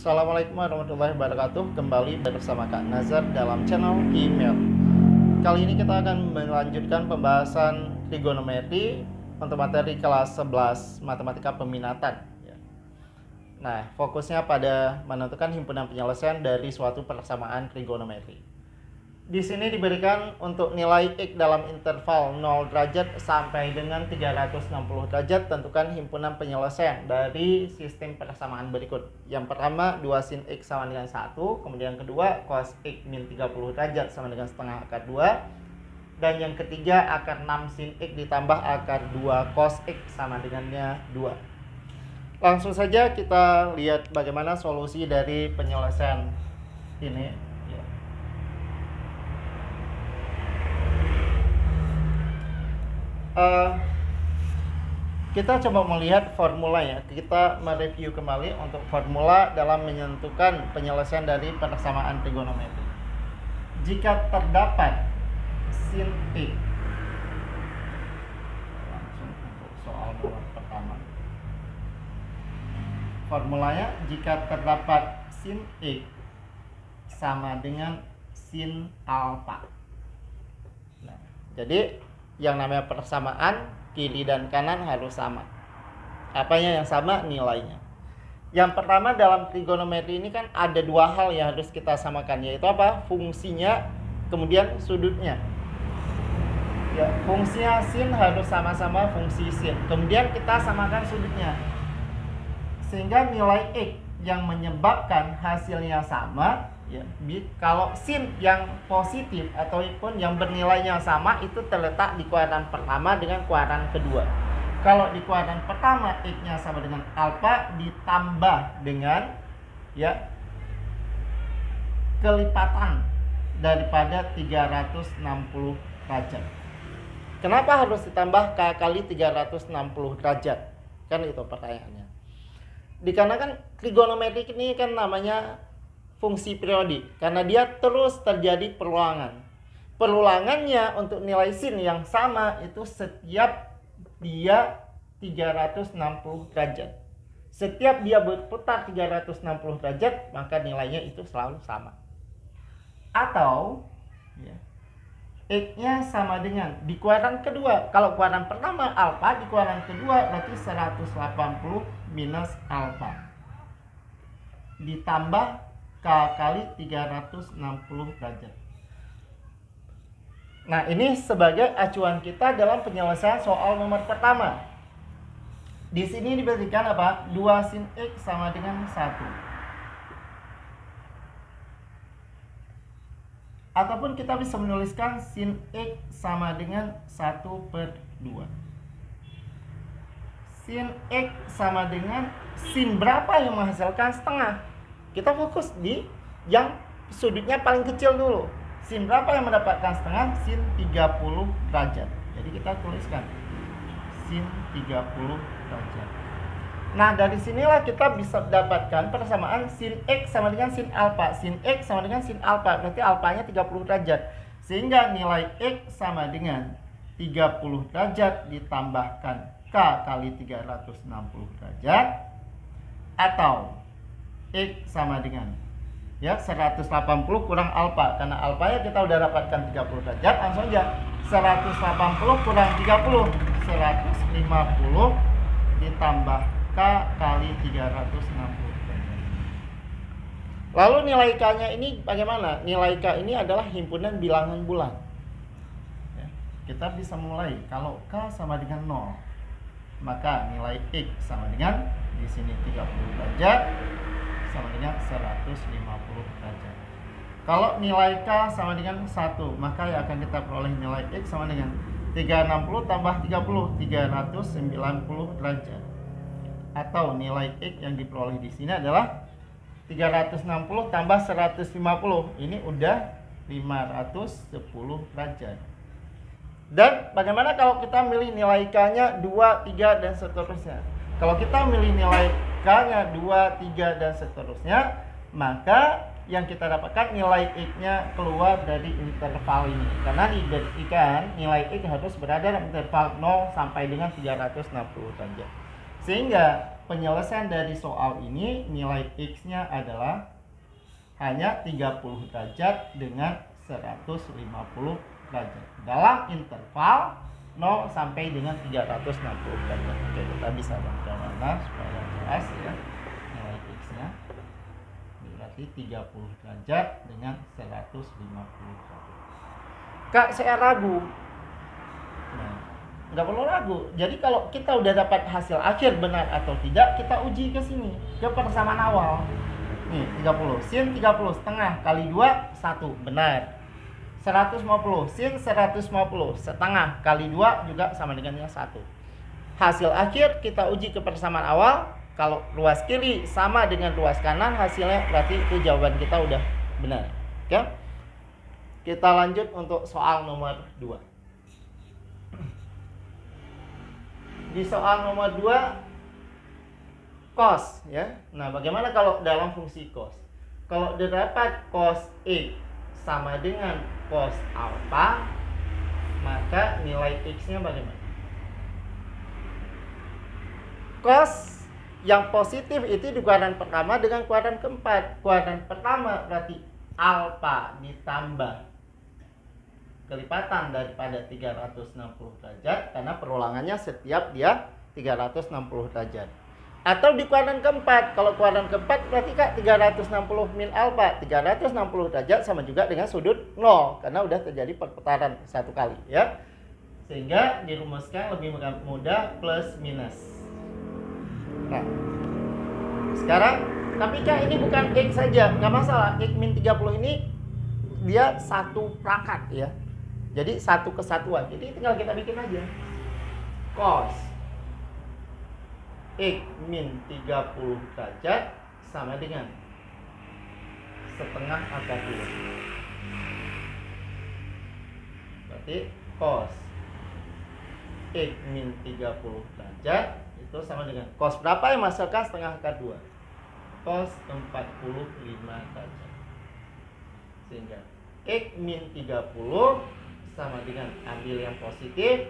Assalamualaikum warahmatullahi wabarakatuh. Kembali bersama Kak Nazar dalam channel email. Kali ini kita akan melanjutkan pembahasan trigonometri untuk materi kelas 11 matematika peminatan. Nah, fokusnya pada menentukan himpunan penyelesaian dari suatu persamaan trigonometri. Di sini diberikan untuk nilai X dalam interval 0 derajat sampai dengan 360 derajat, tentukan himpunan penyelesaian dari sistem persamaan berikut. Yang pertama, 2 sin X sama dengan 1, kemudian kedua, cos X min 30 derajat sama dengan setengah akar 2, dan yang ketiga, akar 6 sin X ditambah akar 2 cos X sama dengannya 2. Langsung saja kita lihat bagaimana solusi dari penyelesaian ini. Kita coba melihat formulanya. Kita mereview kembali untuk formula dalam menentukan penyelesaian dari persamaan trigonometri. Jika terdapat sin X, langsung untuk soal nomor pertama. Formulanya, jika terdapat sin X sama dengan sin alfa. Nah, jadi yang namanya persamaan, kiri dan kanan harus sama. Apanya yang sama? Nilainya. Yang pertama, dalam trigonometri ini kan ada dua hal yang harus kita samakan, yaitu apa? Fungsinya, kemudian sudutnya. Ya, fungsinya sin harus sama-sama fungsi sin. Kemudian kita samakan sudutnya. Sehingga nilai X yang menyebabkan hasilnya sama, ya, kalau sin yang positif ataupun yang bernilainya sama itu terletak di kuadran pertama dengan kuadran kedua. Kalau di kuadran pertama X-nya sama dengan alfa ditambah dengan kelipatan daripada 360 derajat. Kenapa harus ditambah K kali 360 derajat? Kan itu pertanyaannya. Dikarenakan trigonometri ini kan namanya fungsi periodik, karena dia terus terjadi perulangan. Perulangannya untuk nilai sin yang sama itu setiap dia 360 derajat. Setiap dia berputar 360 derajat, maka nilainya itu selalu sama. Atau X-nya sama dengan di kuadran kedua. Kalau kuadran pertama alfa, di kuadran kedua berarti 180 minus alfa ditambah K kali 360 derajat. Nah, ini sebagai acuan kita dalam penyelesaian soal nomor pertama. Di sini diberikan apa? 2 sin X sama dengan 1. Ataupun kita bisa menuliskan sin X sama dengan 1/2. Sin X sama dengan sin berapa yang menghasilkan setengah? Kita fokus di yang sudutnya paling kecil dulu. Sin berapa yang mendapatkan setengah? Sin 30 derajat. Jadi kita tuliskan sin 30 derajat. Nah, dari sinilah kita bisa dapatkan persamaan sin X sama dengan sin alfa. Sin X sama dengan sin alfa, berarti alfanya 30 derajat. Sehingga nilai X sama dengan 30 derajat ditambahkan K kali 360 derajat. Atau X sama dengan 180 kurang alfa. Karena alfanya kita udah dapatkan 30 derajat, langsung aja 180 kurang 30, 150 ditambah K kali 360 derajat. Lalu nilai K-nya ini bagaimana? Nilai K ini adalah himpunan bilangan bulan. Kita bisa mulai, kalau K sama dengan 0, maka nilai X sama dengan di sini 30 derajat sama dengan 150 derajat. Kalau nilai K sama dengan 1, maka yang akan kita peroleh nilai X sama dengan 360 tambah 30, 390 derajat. Atau nilai X yang diperoleh di sini adalah 360 tambah 150. Ini udah 510 derajat. Dan bagaimana kalau kita milih nilai K-nya 2, 3, dan seterusnya? Kalau kita milih nilai K-nya 2, 3, dan seterusnya, maka yang kita dapatkan nilai X-nya keluar dari interval ini. Karena diberikan nilai X harus berada dalam interval 0 sampai dengan 360 derajat. Sehingga penyelesaian dari soal ini nilai X-nya adalah hanya 30 derajat dengan 150 derajat dalam interval 0 sampai dengan 360 derajat. Oke, kita bisa bangga mana supaya jelas ya nilai X-nya. Ini berarti 30 derajat dengan 150 derajat. Kak, saya ragu. Nah, nggak perlu ragu. Jadi kalau kita udah dapat hasil akhir benar atau tidak, kita uji ke sini, ke persamaan awal. Nih, 30. Sin 30 setengah kali 2, 1. Benar. 150. Sin 150 setengah kali 2 juga sama dengannya 1. Hasil akhir kita uji ke persamaan awal. Kalau luas kiri sama dengan luas kanan, hasilnya berarti itu jawaban kita udah benar. Oke? Kita lanjut untuk soal nomor 2. Di soal nomor 2 cos ya. Nah, bagaimana kalau dalam fungsi cos? Kalau didapat cos X sama dengan cos alpha, maka nilai X-nya bagaimana? Cos yang positif itu di kuadran pertama dengan kuadran keempat. Kuadran pertama berarti alpha ditambah kelipatan daripada 360 derajat karena perulangannya setiap dia 360 derajat. Atau di kuadran keempat, kalau kuadran keempat berarti Kak 360 min alfa, 360 derajat sama juga dengan sudut 0 karena udah terjadi perputaran satu kali ya. Sehingga dirumuskan lebih mudah plus minus. Nah, sekarang tapi Kak ini bukan X saja, nggak masalah. X min 30 ini dia satu perangkat ya. Jadi satu kesatuan. Jadi tinggal kita bikin aja. Cos X min 30 derajat sama dengan setengah akar 2. Berarti cos X min 30 derajat itu sama dengan cos berapa yang menghasilkan setengah akar 2? Cos 45 derajat. Sehingga X min 30 sama dengan ambil yang positif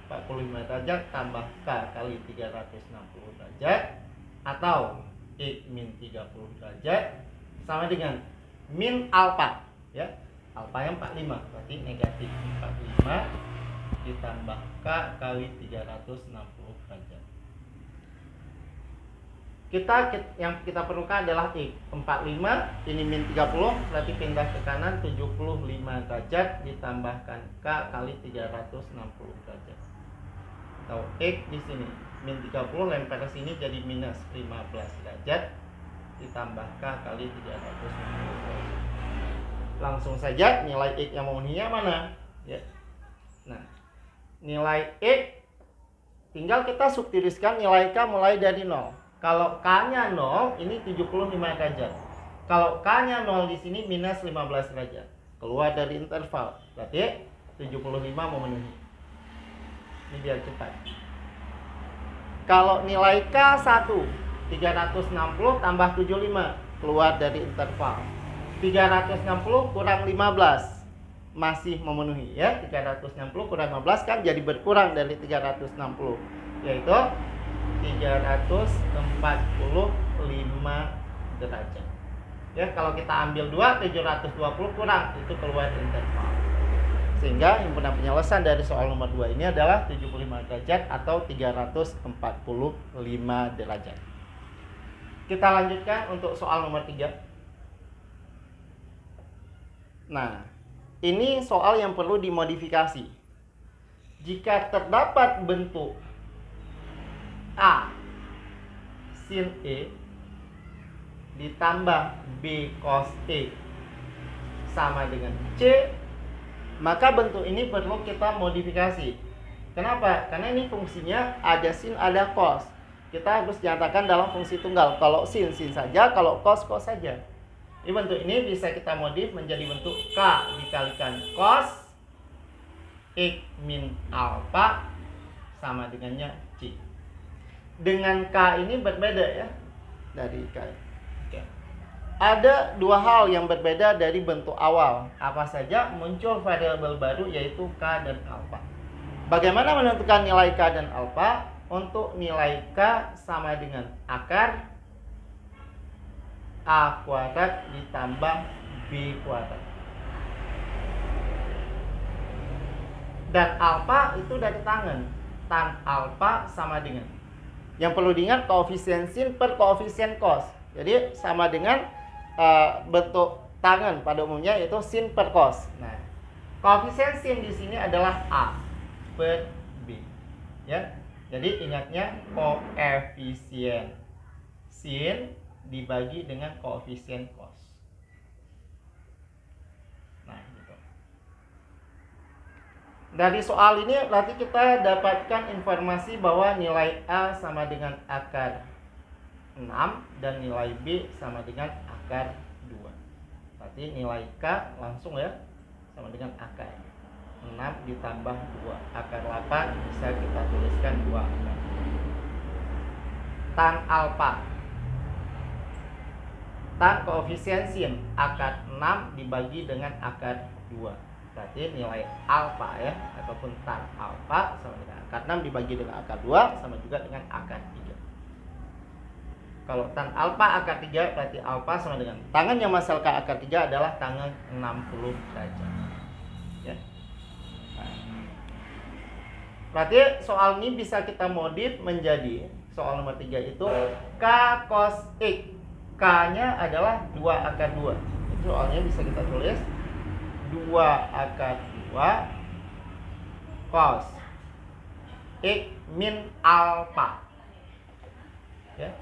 45 derajat tambah K kali 360 derajat atau X min 30 derajat sama dengan min alpha ya. Alpha yang 45 berarti negatif 45 ditambah K kali 360 derajat. Yang kita perlukan adalah X 45, ini min 30 berarti pindah ke kanan 75 derajat ditambahkan K kali 360 derajat. Atau X di sini min 30 lempar ke sini jadi minus 15 derajat ditambah K kali 360 derajat. Langsung saja nilai X yang memenuhinya mana ya. Nah, nilai X tinggal kita substitusikan nilai K mulai dari 0. Kalau K-nya 0 ini 75 derajat. Kalau K-nya 0 di sini minus 15 derajat. Keluar dari interval. Berarti 75 memenuhi. Ini biar cepat. Kalau nilai K1 360 tambah 75 keluar dari interval. 360 kurang 15 masih memenuhi ya. 360 kurang 15 kan jadi berkurang dari 360 yaitu 345 derajat. Ya, kalau kita ambil 2 720 kurang itu keluar interval. Sehingga himpunan penyelesaian dari soal nomor 2 ini adalah 75 derajat atau 345 derajat. Kita lanjutkan untuk soal nomor 3. Nah, ini soal yang perlu dimodifikasi. Jika terdapat bentuk A sin E ditambah B cos E sama dengan C, maka bentuk ini perlu kita modifikasi. Kenapa? Karena ini fungsinya ada sin ada cos. Kita harus nyatakan dalam fungsi tunggal. Kalau sin saja, kalau cos saja. Ini bentuk ini bisa kita modif menjadi bentuk K dikalikan cos X min alpha sama dengannya C. Dengan K ini berbeda ya dari K. Oke. Ada dua hal yang berbeda dari bentuk awal. Apa saja? Muncul variabel baru yaitu K dan alpha. Bagaimana menentukan nilai K dan alpha? untuk nilai K sama dengan akar A kuadrat ditambah B kuadrat. Dan alfa itu dari tangan. Tan alfa sama dengan, yang perlu diingat, koefisien sin per koefisien cos. Jadi sama dengan bentuk tangan pada umumnya, yaitu sin per cos. Nah, koefisien sin di sini adalah A per B. Ya. Jadi ingatnya koefisien sin dibagi dengan koefisien cos. Nah, gitu. Dari soal ini berarti kita dapatkan informasi bahwa nilai A sama dengan akar 6 dan nilai B sama dengan akar 2. Berarti nilai K langsung ya sama dengan akar 6 ditambah 2 akar 8, bisa kita tuliskan 2 akar. Tan alfa, tan koefisien sin akar 6 dibagi dengan akar 2. Berarti nilai alfa ya, ataupun tan alfa sama dengan akar 6 dibagi dengan akar 2 sama juga dengan akar 3. Kalau tan alfa akar 3 berarti alfa sama dengan tangan yang menghasilkan akar 3 adalah tangan 60 derajat. Ya. Nah, berarti soal ini bisa kita modif menjadi soal nomor 3 itu K cos X. K-nya adalah 2 akar 2. Itu soalnya bisa kita tulis 2 akar 2 cos X min alfa. Ya.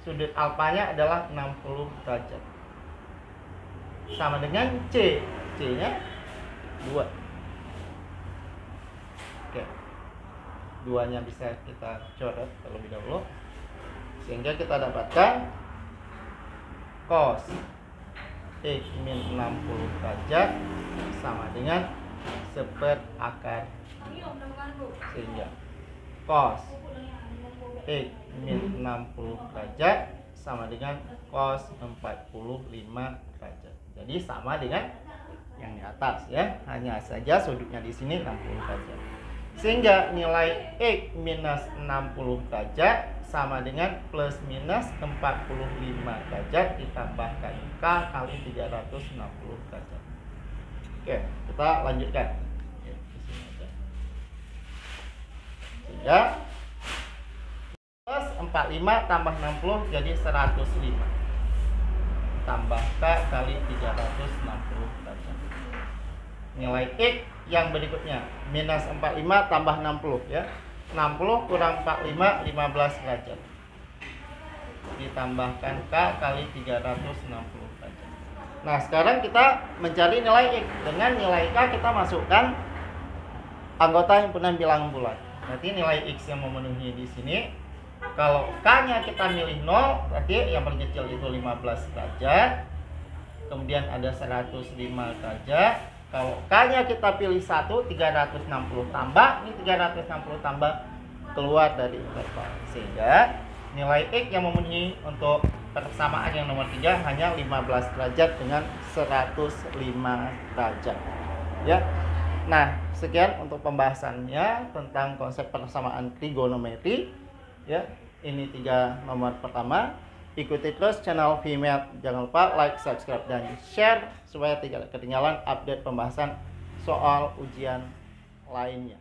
Sudut alfanya adalah 60 derajat. Sama dengan C. C-nya 2. Oke. 2-nya bisa kita coret terlebih dahulu. Sehingga kita dapatkan cos X min 60 derajat sama dengan 1 akar. Sehingga cos X min 60 derajat sama dengan cos 45 derajat. Jadi sama dengan yang di atas ya, hanya saja sudutnya di sini 60 derajat. Sehingga nilai X minus 60 derajat sama dengan plus minus 45 derajat ditambahkan K kali 360 derajat. Oke, kita lanjutkan. Sehingga plus 45 tambah 60 jadi 105. Tambah K kali 360 derajat. Nilai X yang berikutnya minus 45 tambah 60 ya. 60 kurang 45 15 derajat. Ditambahkan K kali 360 derajat. Nah, sekarang kita mencari nilai X. Dengan nilai K kita masukkan anggota himpunan bilangan bulat. Berarti nilai X yang memenuhi di sini, kalau K-nya kita milih 0, berarti yang paling kecil itu 15 derajat. Kemudian ada 105 derajat. Kalau K-nya kita pilih 1, 360 tambah, ini 360 tambah keluar dari interval. Sehingga nilai X yang memenuhi untuk persamaan yang nomor 3 hanya 15 derajat dengan 105 derajat. Ya. Nah, sekian untuk pembahasannya tentang konsep persamaan trigonometri. Ya, ini 3 nomor pertama. Ikuti terus channel VMath. Jangan lupa like, subscribe, dan share supaya tidak ketinggalan update pembahasan soal ujian lainnya.